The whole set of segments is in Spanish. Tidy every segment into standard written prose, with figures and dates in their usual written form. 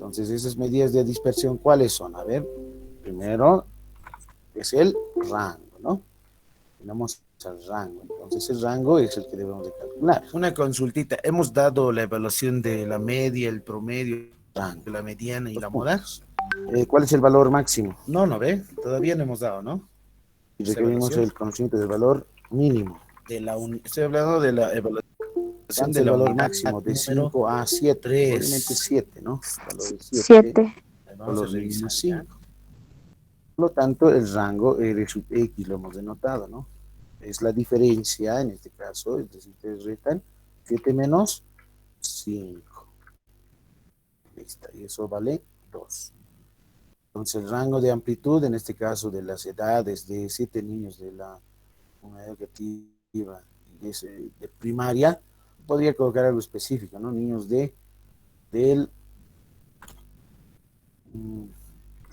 Entonces, esas medidas de dispersión, ¿cuáles son? A ver, primero es el rango, ¿no? Tenemos el rango. Entonces, el rango es el que debemos de calcular. Una consultita. Hemos dado la evaluación de la media, el promedio, de la mediana y la moda. ¿Cuál es el valor máximo? No, no ve. Todavía no hemos dado, ¿no? Y requerimos el conocimiento del valor mínimo. Estoy hablando de la evaluación del valor máximo de 5 a 7. Obviamente 7, ¿no? Valor 7. 7. Valor mínimo 5. Por lo tanto, el rango R sub X lo hemos denotado, ¿no? Es la diferencia, en este caso, es decir, ustedes restan 7 menos 5. Listo, y eso vale 2. Entonces, el rango de amplitud, en este caso, de las edades de 7 niños de la unidad educativa de primaria, podría colocar algo específico, ¿no? Niños del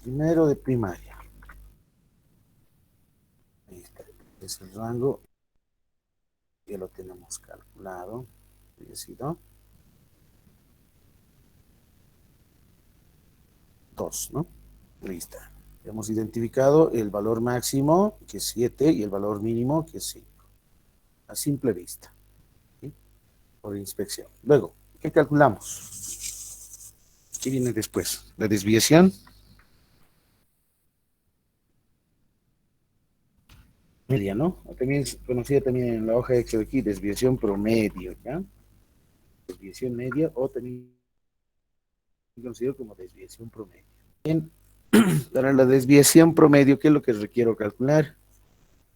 primero de primaria. Ahí está. Es el rango, ya lo tenemos calculado. Ha sido 2, ¿no? Listo. Hemos identificado el valor máximo, que es 7, y el valor mínimo, que es 5. A simple vista. ¿Sí? Por inspección. Luego, ¿qué calculamos? ¿Qué viene después? La desviación media, ¿no? También es conocida también en la hoja de Excel aquí, desviación promedio, ¿ya? Desviación media o también conocido como desviación promedio. Bien, para la desviación promedio, ¿qué es lo que requiero calcular?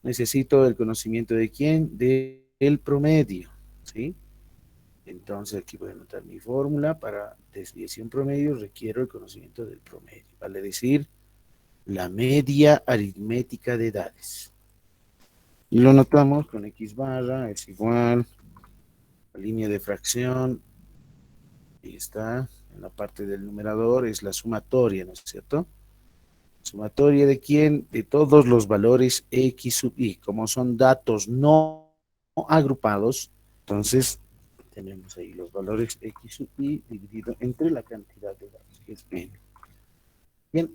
Necesito el conocimiento de quién, del promedio, ¿sí? Entonces aquí voy a anotar mi fórmula para desviación promedio, requiero el conocimiento del promedio, vale decir, la media aritmética de edades. Y lo notamos con X barra, es igual, la línea de fracción, ahí está, en la parte del numerador es la sumatoria, ¿no es cierto? Sumatoria de quién, de todos los valores X sub Y, como son datos no agrupados, entonces tenemos ahí los valores X sub Y dividido entre la cantidad de datos, que es N. Bien.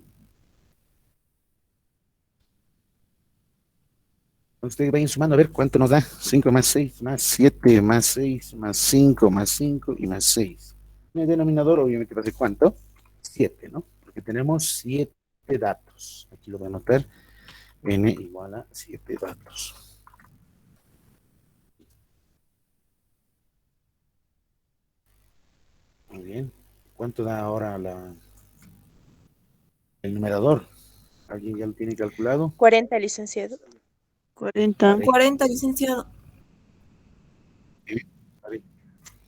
Ustedes vayan sumando a ver cuánto nos da. 5 más 6 más 7 más 6 más 5 más 5 y más 6. El denominador obviamente va a ser ¿cuánto? 7, ¿no? Porque tenemos 7 datos. Aquí lo voy a anotar. N igual a 7 datos. Muy bien. ¿Cuánto da ahora el numerador? ¿Alguien ya lo tiene calculado? 40, licenciado. 40. 40, licenciado.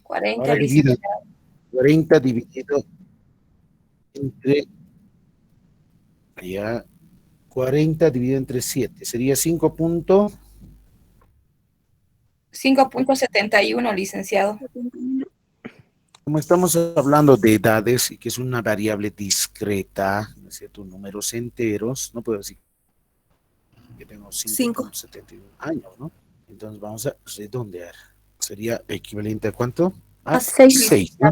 40, Ahora divida licenciado. 40 dividido entre ya 40 dividido entre 7. Sería 5 puntos. 5.71, licenciado. Como estamos hablando de edades y que es una variable discreta, ¿no es cierto? Números enteros, no puedo decir que tengo 5.71 años, ¿no? Entonces vamos a redondear. Sería equivalente a ¿cuánto? A 6. 6, ¿no?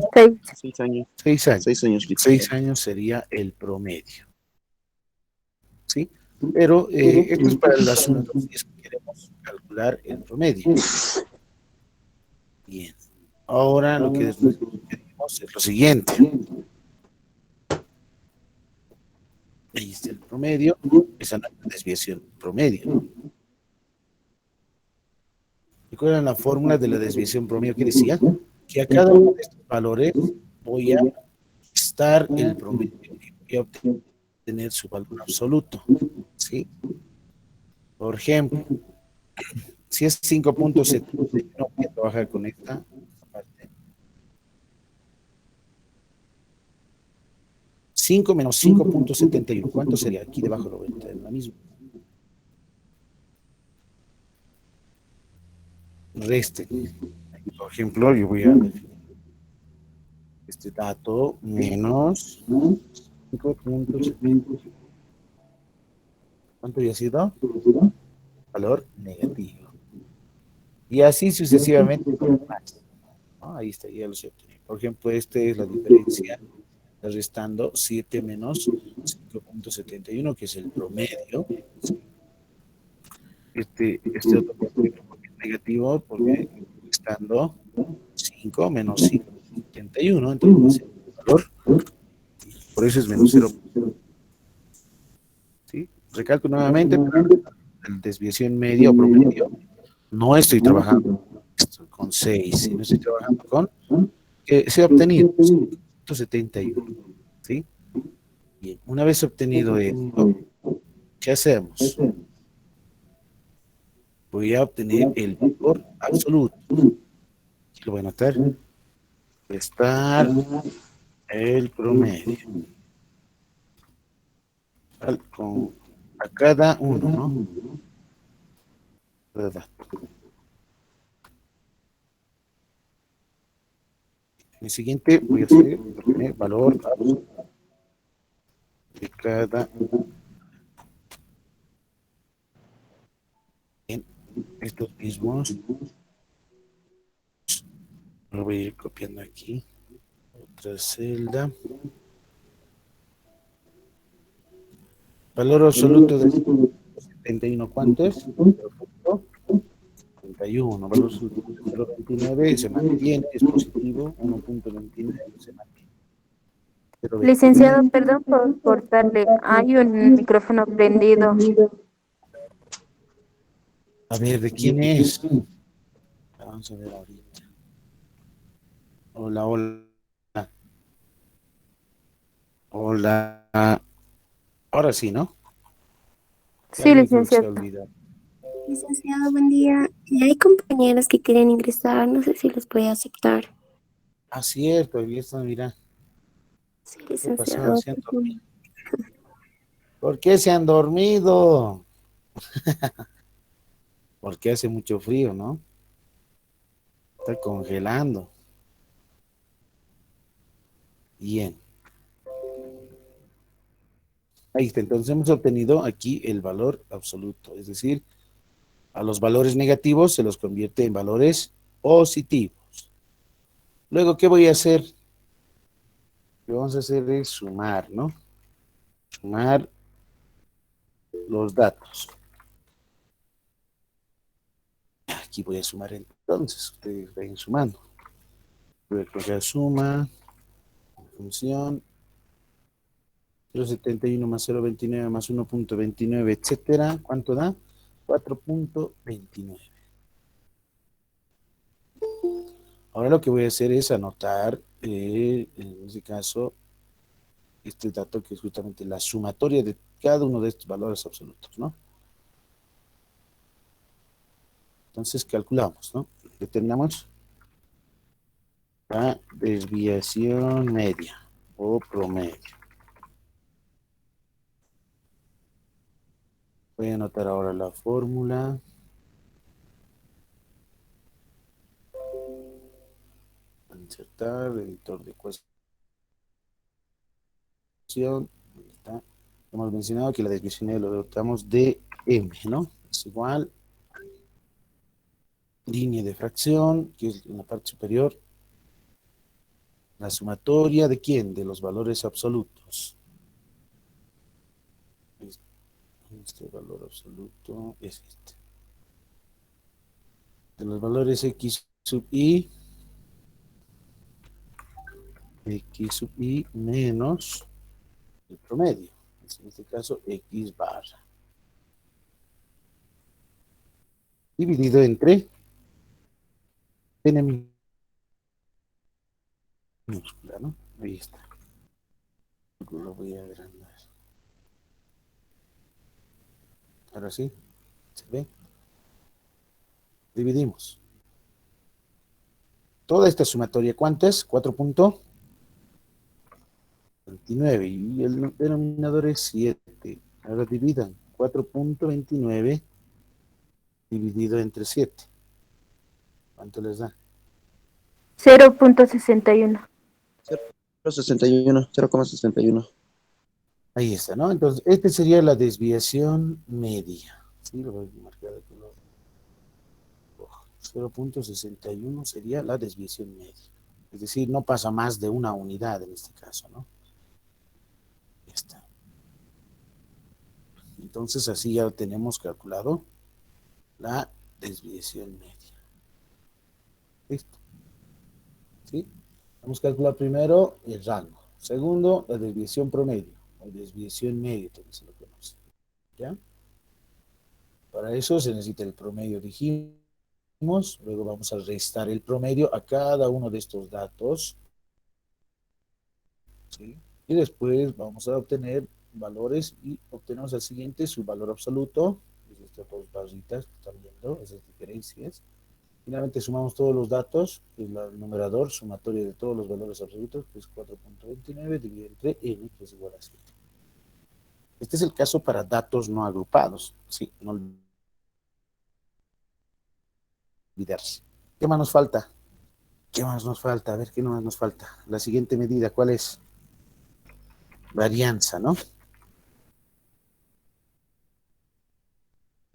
6 años. 6 años. 6 años. 6 años sería el promedio. ¿Sí? Pero esto es para el asunto si es que queremos calcular el promedio. Bien. Ahora lo que queremos es lo siguiente. Ahí está el promedio, esa es la desviación promedio. ¿Recuerdan la fórmula de la desviación promedio que decía? Que a cada uno de estos valores voy a restar el promedio y obtener su valor absoluto. ¿Sí? Por ejemplo, si es 5.71, voy a trabajar con esta parte. 5 menos 5.71, ¿cuánto sería? Aquí debajo lo voy a tener la misma. Resten. Por ejemplo, yo voy a definir este dato menos 5.70. ¿Cuánto había sido? Valor negativo. Y así sucesivamente con más. Ahí está, ya lo sé. Por ejemplo, esta es la diferencia restando 7 menos 5.71, que es el promedio. Este otro es negativo porque restando 5 menos 5.71, entonces el valor, por eso es menos 0. ¿Sí? Recalco nuevamente, para la desviación media o promedio, no estoy trabajando con 6, sino estoy trabajando con que se ha obtenido 5.71. ¿Sí? Bien, una vez obtenido esto, ¿qué hacemos? Voy a obtener el valor absoluto. Aquí lo voy a anotar. Restar el promedio. Con, a cada uno, ¿no? Cada dato. En el siguiente voy a hacer obtener valor absoluto de cada en estos mismos. Lo voy a ir copiando aquí. Otra celda. Valor absoluto de 71, ¿cuánto es? 0.71. Valor absoluto de 0.29 se mantiene, es positivo. 1.29 se mantiene. 0.29. Licenciado, perdón por cortarle. Hay un micrófono prendido. A ver, ¿de quién es? Vamos a ver ahorita. Hola, hola. Hola. Ahora sí, ¿no? Ya Sí, alguien creo que se ha licenciado. olvidado. Licenciado, buen día. Hay compañeros que quieren ingresar, no sé si los puede aceptar. Ah, cierto, ahí está, mira. Sí, ¿Qué pasó? licenciado. Se han dormido. ¿Por qué se han dormido? Porque hace mucho frío, ¿no? Está congelando. Bien. Ahí está. Entonces hemos obtenido aquí el valor absoluto. Es decir, a los valores negativos se los convierte en valores positivos. Luego, ¿qué voy a hacer? Lo que vamos a hacer es sumar, ¿no? Sumar los datos. Aquí voy a sumar entonces. Ustedes vayan sumando. Voy a colocar suma, función, 0.71 más 0.29 más 1.29, etcétera. ¿Cuánto da? 4.29. Ahora lo que voy a hacer es anotar, en este caso, este dato que es justamente la sumatoria de cada uno de estos valores absolutos, ¿no? Entonces calculamos, ¿no? Determinamos la desviación media o promedio. Voy a anotar ahora la fórmula. Insertar, editor de ecuación. Ahí está. Hemos mencionado que la desviación media lo dotamos de m, ¿no? Es igual línea de fracción, que es en la parte superior, la sumatoria de quién, de los valores absolutos. Este valor absoluto es este. De los valores x sub i menos el promedio, en este caso x barra, dividido entre n minúscula, ¿no? Ahí está. Lo voy a agrandar. Ahora sí, ¿se ve? Dividimos. Toda esta sumatoria, ¿cuánto es? 4.29 y el denominador es 7. Ahora dividan 4.29 dividido entre 7. ¿Cuánto les da? 0.61. 0.61, 0,61. Ahí está, ¿no? Entonces, esta sería la desviación media. Sí, lo voy a marcar de color rojo. 0.61 sería la desviación media. Es decir, no pasa más de una unidad en este caso, ¿no? está. Entonces así ya tenemos calculado la desviación media. Listo. ¿Sí? Vamos a calcular primero el rango. Segundo, la desviación promedio, o desviación media, también se lo conoce. ¿Ya? Para eso se necesita el promedio, dijimos. Luego vamos a restar el promedio a cada uno de estos datos. ¿Sí? Y después vamos a obtener valores y obtenemos al siguiente su valor absoluto. Es estas dos barritas que están viendo, esas diferencias. Finalmente sumamos todos los datos, que es el numerador sumatorio de todos los valores absolutos, que es 4.29 dividido entre n, que es igual a 7. Este es el caso para datos no agrupados. Sí, no olvidarse. ¿Qué más nos falta? ¿Qué más nos falta? A ver, ¿qué más nos falta? La siguiente medida, ¿cuál es? Varianza, ¿no?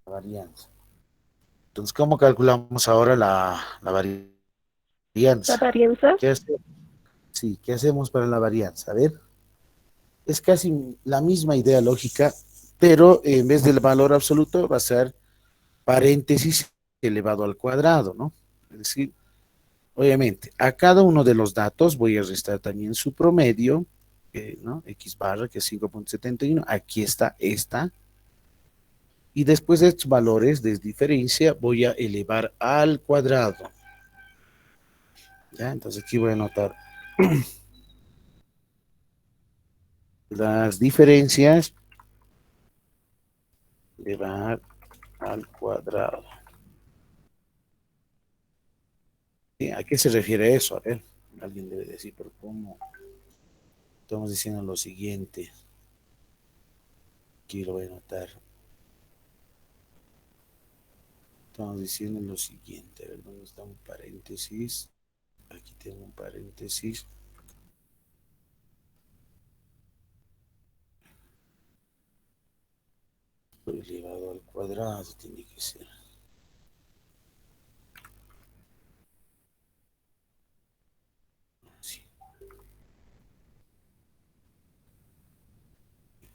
La varianza. Entonces, ¿cómo calculamos ahora la La varianza? varianza. ¿Qué hacemos? Sí, ¿qué hacemos para la varianza? A ver, es casi la misma idea lógica, pero en vez del valor absoluto va a ser paréntesis elevado al cuadrado, ¿no? Es decir, obviamente, a cada uno de los datos voy a restar también su promedio, ¿no? X barra, que es 5.71, aquí está esta, y después de estos valores de diferencia voy a elevar al cuadrado. ¿Ya? Entonces aquí voy a anotar las diferencias, elevar al cuadrado. ¿Sí? ¿A qué se refiere eso? A ver, alguien debe decir, pero ¿cómo? Estamos diciendo lo siguiente. Aquí lo voy a anotar. Estamos diciendo lo siguiente. A ver, ¿dónde está un paréntesis? Aquí tengo un paréntesis. Elevado al cuadrado tiene que ser. Sí.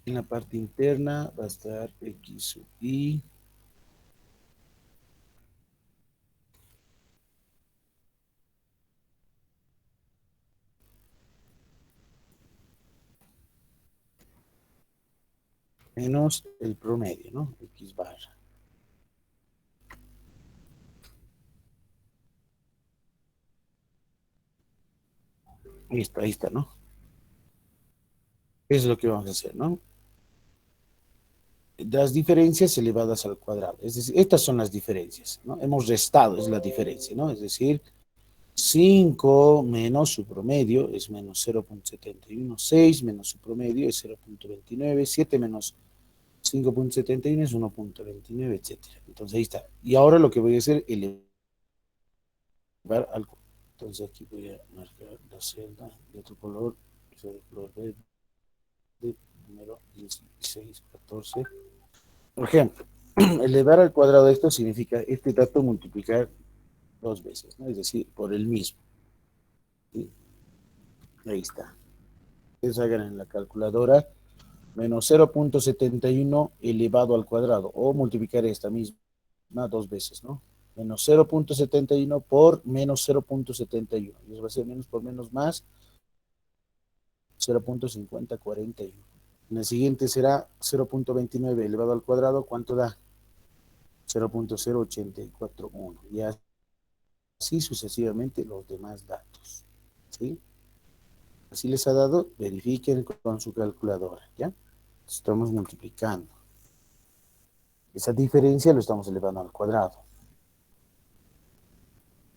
En la parte interna va a estar x sub i menos el promedio, ¿no? X barra. Listo, ahí está, ¿no? Eso es lo que vamos a hacer, ¿no? Las diferencias elevadas al cuadrado. Es decir, estas son las diferencias, ¿no? Hemos restado, es la diferencia, ¿no? Es decir, 5 menos su promedio es menos 0.71, 6 menos su promedio es 0.29, 7 menos 5.71 es 1.29, etcétera. Entonces ahí está. Y ahora lo que voy a hacer es elevar al... Entonces aquí voy a marcar la celda de otro color, de color verde, número 16, 14. Por ejemplo, elevar al cuadrado esto significa este dato multiplicar dos veces, ¿no? Es decir, por el mismo. ¿Sí? Ahí está. Ustedes hagan en la calculadora menos 0.71 elevado al cuadrado o multiplicar esta misma dos veces, ¿no? Menos 0.71 por menos 0.71. Y eso va a ser menos por menos más 0.5041. En el siguiente será 0.29 elevado al cuadrado. ¿Cuánto da? 0.0841. Y así sucesivamente los demás datos. ¿Sí? Así les ha dado, verifiquen con su calculadora, ¿ya? Estamos multiplicando. Esa diferencia lo estamos elevando al cuadrado.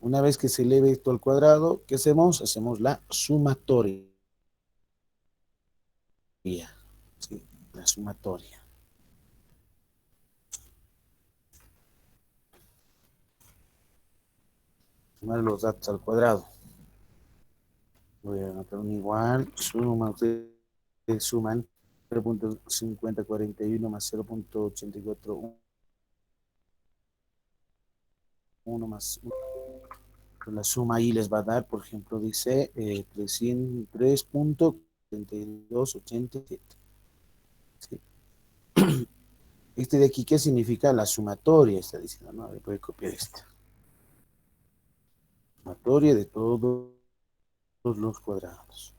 Una vez que se eleve esto al cuadrado, ¿qué hacemos? Hacemos la sumatoria. ¿Sí? La sumatoria. Sumar los datos al cuadrado. Voy a anotar un igual. Suma, ustedes suman 0.5041 más 0.841 más 1. La suma ahí les va a dar, por ejemplo, dice 303.3287. ¿sí? Este de aquí, ¿qué significa? La sumatoria, está diciendo, ¿no? Voy a copiar esta. Sumatoria de todos los cuadrados.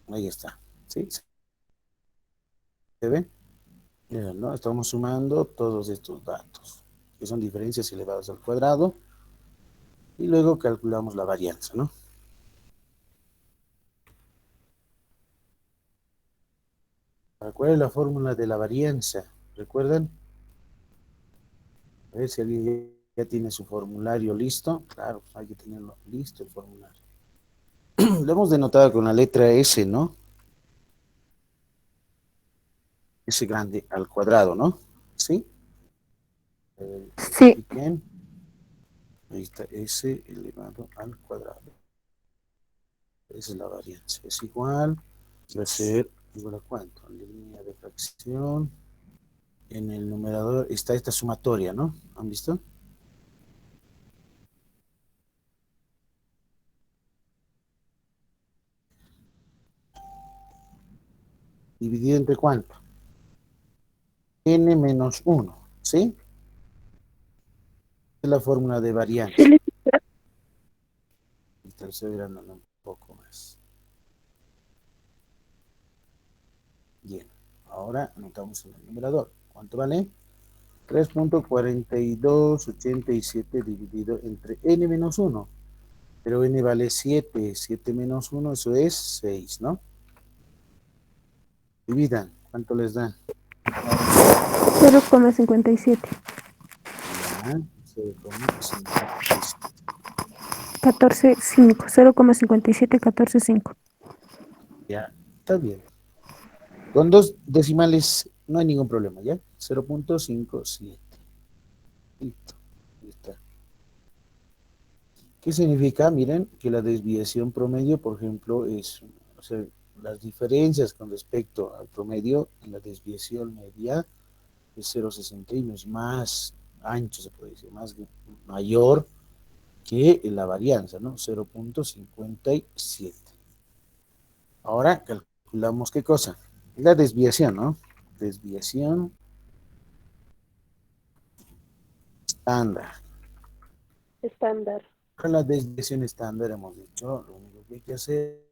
Ahí está. ¿Sí? ¿Se ve? Mira, ¿no? Estamos sumando todos estos datos, que son diferencias elevadas al cuadrado, y luego calculamos la varianza, ¿no? ¿Cuál es la fórmula de la varianza? ¿Recuerdan? A ver si alguien ya tiene su formulario listo. Claro, pues hay que tenerlo listo el formulario. Lo hemos denotado con la letra S, ¿no? S grande al cuadrado, ¿no? ¿Sí? Sí. Verifiquen. Ahí está S elevado al cuadrado. Esa es la varianza. Es igual. Va a ser igual a cuánto. Línea de fracción. En el numerador está esta sumatoria, ¿no? ¿Han visto? Dividido entre cuánto. N menos 1, ¿sí? Es la fórmula de varianza. Sí. Estoy agrandando un poco más. Bien. Ahora anotamos en el numerador. ¿Cuánto vale? 3.4287 dividido entre n menos 1. Pero n vale 7. 7 menos 1, eso es 6, ¿no? Dividan. ¿Cuánto les da? 0,57. Ya, 0,57. 14,5. 0,57, 14,5. Ya, está bien. Con dos decimales no hay ningún problema, ¿ya? 0.57. Listo. Ahí está. ¿Qué significa? Miren, que la desviación promedio, por ejemplo, es, o sea, las diferencias con respecto al promedio en la desviación media es 0,61, es más ancho, se puede decir, más mayor que la varianza, ¿no? 0.57. Ahora calculamos qué cosa. La desviación, ¿no? Desviación estándar. Estándar. Para la desviación estándar hemos dicho, lo único que hay que hacer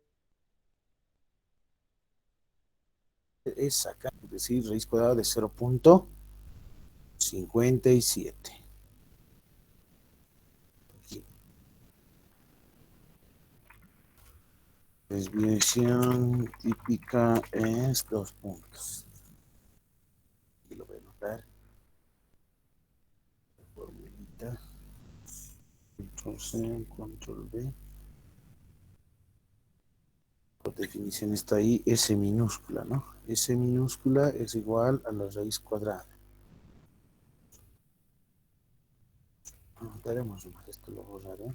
es sacar, es decir, raíz cuadrada de 0.57. Desviación típica es 2 puntos. Y lo voy a anotar. Formulita. Control C, Control V. Por definición está ahí S minúscula, ¿no? S minúscula es igual a la raíz cuadrada. Anotaremos más, esto lo borraré.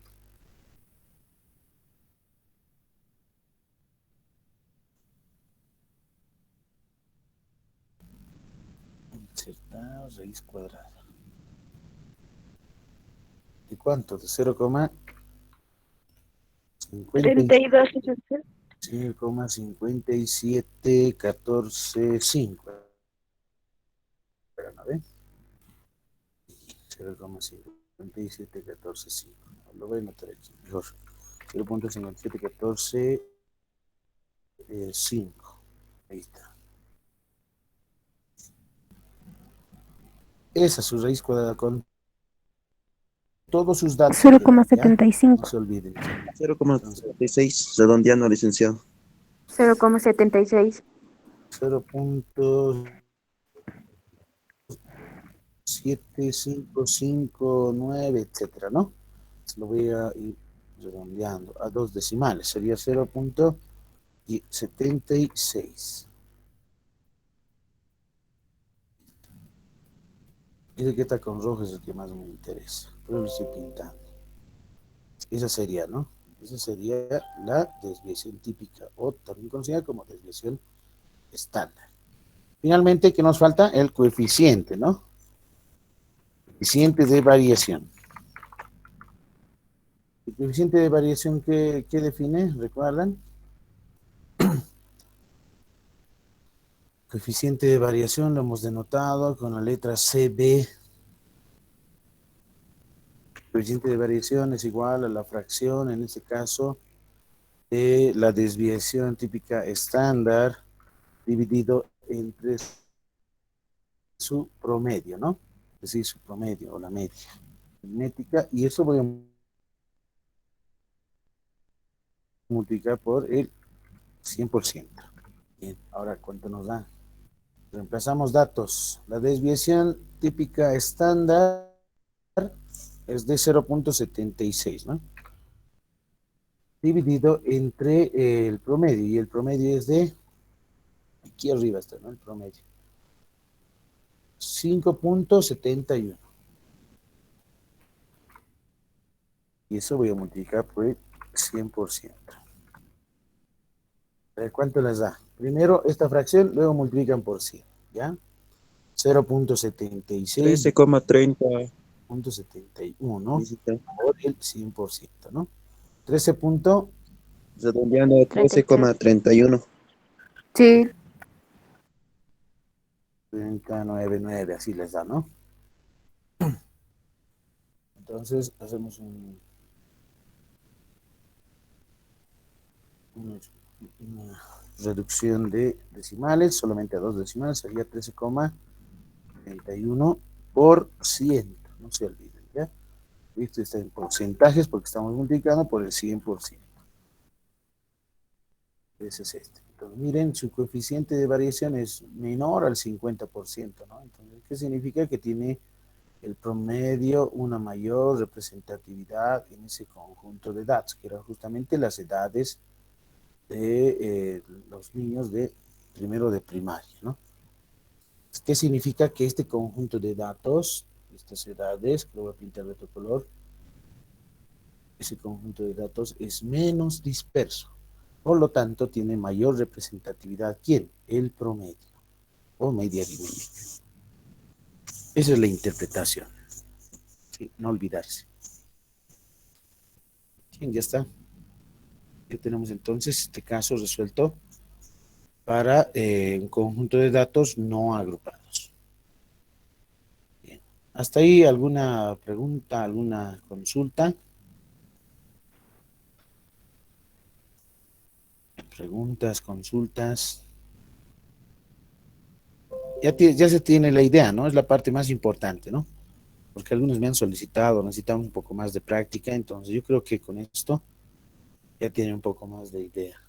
Insertar raíz cuadrada. ¿De cuánto? De 32,60. 0,5714,5. ¿No ve? 0,5714,5. Lo voy a anotar aquí, mejor. 0.5714,5. Ahí está. Esa es su raíz cuadrada con todos sus datos que quedan, ¿ya? No 0,75. se olviden. Entonces, 0,76, redondeando, licenciado. 0,76. 0.7559, etcétera, ¿no? Lo voy a ir redondeando a dos decimales. Sería 0.76. Ese que está con rojo es el que más me interesa. Pero lo estoy pintando. Esa sería, ¿no? Esa sería la desviación típica o también conocida como desviación estándar. Finalmente, ¿qué nos falta? El coeficiente, ¿no? Coeficiente de variación. ¿El coeficiente de variación qué define? ¿Recuerdan? Coeficiente de variación lo hemos denotado con la letra CB. Coeficiente de variación es igual a la fracción, en este caso, de la desviación típica estándar dividido entre su promedio, ¿no? Es decir, su promedio o la media aritmética, y eso voy a multiplicar por el 100%. Bien, ahora, ¿cuánto nos da? Reemplazamos datos. La desviación típica estándar es de 0.76, ¿no? Dividido entre el promedio, y el promedio es de, aquí arriba está, ¿no? El promedio. 5.71. Y eso voy a multiplicar por el 100%. ¿Cuánto les da? Primero esta fracción, luego multiplican por 100, ¿ya? 0.76, 13,30. 0.71 Visita. por el 100%, ¿no? 13. Redondeando a 33. 13,31. Sí, 30,99, así les da, ¿no? Entonces hacemos una reducción de decimales, solamente a dos decimales, sería 13,31 por 100, no se olviden, ¿ya? Esto está en porcentajes porque estamos multiplicando por el 100%. Ese es este. Entonces, miren, su coeficiente de variación es menor al 50%, ¿no? Entonces, ¿qué significa? Que tiene el promedio una mayor representatividad en ese conjunto de datos, que eran justamente las edades de los niños de primero de primaria, ¿no? ¿Qué significa? Que este conjunto de datos, estas edades, que lo voy a pintar de otro color, ese conjunto de datos es menos disperso. Por lo tanto, tiene mayor representatividad. ¿Quién? El promedio o media aritmética. Esa es la interpretación. Sí, no olvidarse. Bien, ya está. Ya tenemos entonces este caso resuelto para un conjunto de datos no agrupados. Bien. ¿Hasta ahí alguna pregunta, alguna consulta? Preguntas, consultas. Ya se tiene la idea, ¿no? Es la parte más importante, ¿no? Porque algunos me han solicitado, necesitamos un poco más de práctica, entonces yo creo que con esto ya tienen un poco más de idea.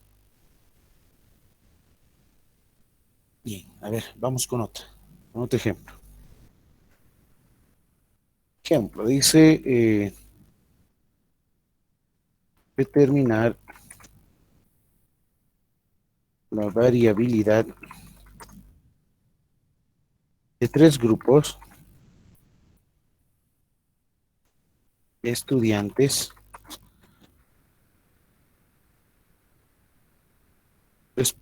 Bien, a ver, vamos con otro ejemplo. Ejemplo, dice determinar la variabilidad de tres grupos de estudiantes pues,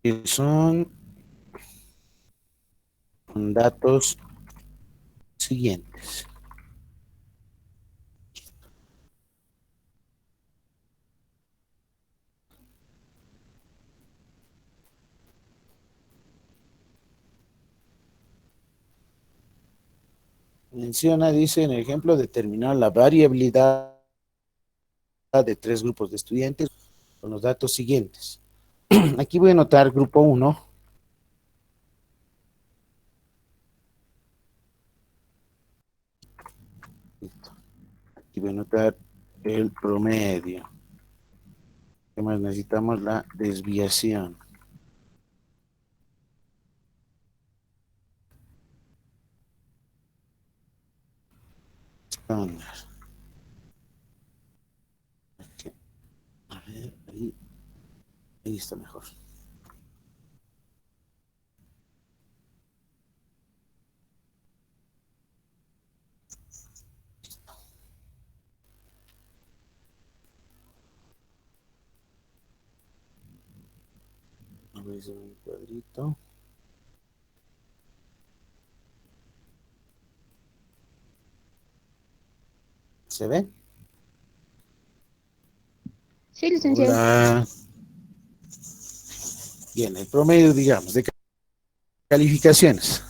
que son con datos siguientes. Menciona, dice en el ejemplo, determinar la variabilidad de tres grupos de estudiantes con los datos siguientes. Aquí voy a anotar grupo 1. Aquí voy a anotar el promedio. ¿Qué más necesitamos? La desviación. Estándar. A ver, ahí está mejor. Voy a hacer un cuadrito. ¿Se ve? Sí, licenciado. Hola. Bien, el promedio, digamos, de calificaciones.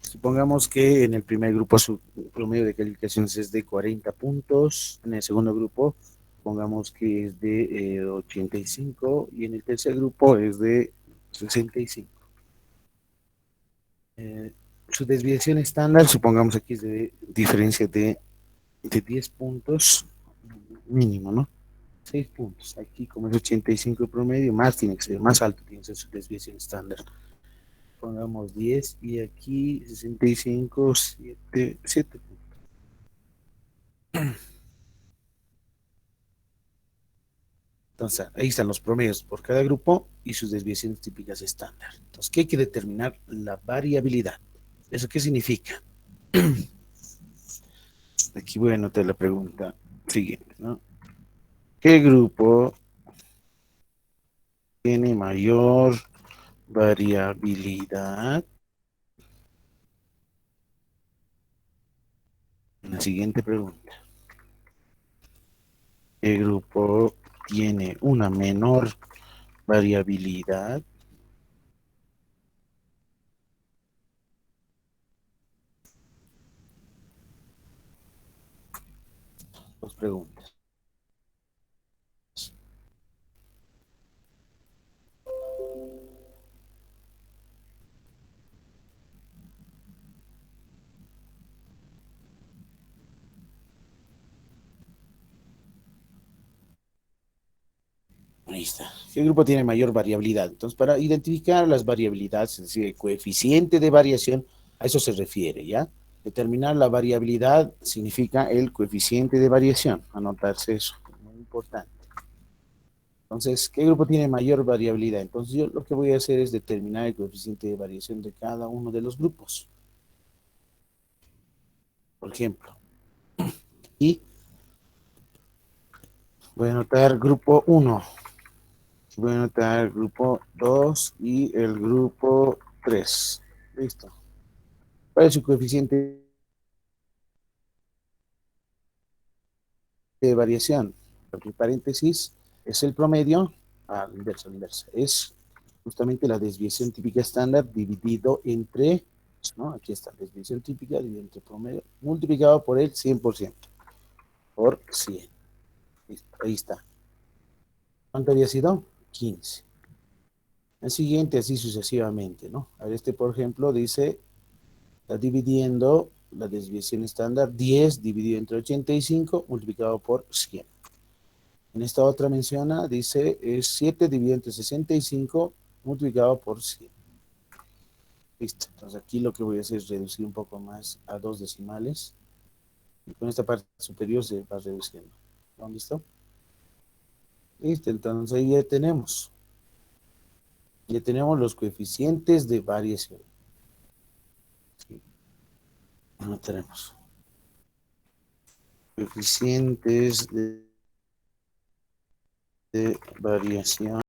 Supongamos que en el primer grupo su promedio de calificaciones es de 40 puntos, en el segundo grupo pongamos que es de 85 y en el tercer grupo es de 65. Su desviación estándar, supongamos aquí es de diferencia de 10 puntos mínimo, ¿no? 6 puntos. Aquí como es 85 el promedio, más tiene que ser, más alto tiene que ser su desviación estándar. Pongamos 10 y aquí 65, 7 puntos. Entonces, ahí están los promedios por cada grupo y sus desviaciones típicas estándar. Entonces, ¿qué hay que determinar? La variabilidad. ¿Eso qué significa? Aquí voy a anotar la pregunta siguiente, ¿no? ¿Qué grupo tiene mayor variabilidad? La siguiente pregunta. ¿Qué grupo tiene una menor variabilidad? Dos preguntas. Ahí está. ¿Qué grupo tiene mayor variabilidad? Entonces, para identificar las variabilidades, es decir, el coeficiente de variación, a eso se refiere, ¿ya? Determinar la variabilidad significa el coeficiente de variación. Anotarse eso, muy importante. Entonces, ¿qué grupo tiene mayor variabilidad? Entonces, yo lo que voy a hacer es determinar el coeficiente de variación de cada uno de los grupos. Por ejemplo, y voy a anotar grupo 1. Voy a anotar el grupo 2 y el grupo 3. Listo. ¿Cuál es su coeficiente de variación? Entre paréntesis es el promedio, al inverso, es justamente la desviación típica estándar dividido entre, ¿no? Aquí está, desviación típica dividido entre promedio, multiplicado por el 100%, por 100. Listo, ahí está. ¿Cuánto había sido? 15. El siguiente, así sucesivamente, ¿no? A ver, este, por ejemplo, dice, está dividiendo la desviación estándar 10 dividido entre 85 multiplicado por 100. En esta otra menciona, dice, es 7 dividido entre 65 multiplicado por 100. Listo. Entonces aquí lo que voy a hacer es reducir un poco más a 2 decimales. Y con esta parte superior se va reduciendo. ¿Listo? Listo. Entonces ahí ya tenemos. Ya tenemos los coeficientes de variación. Sí. No tenemos. Coeficientes de variación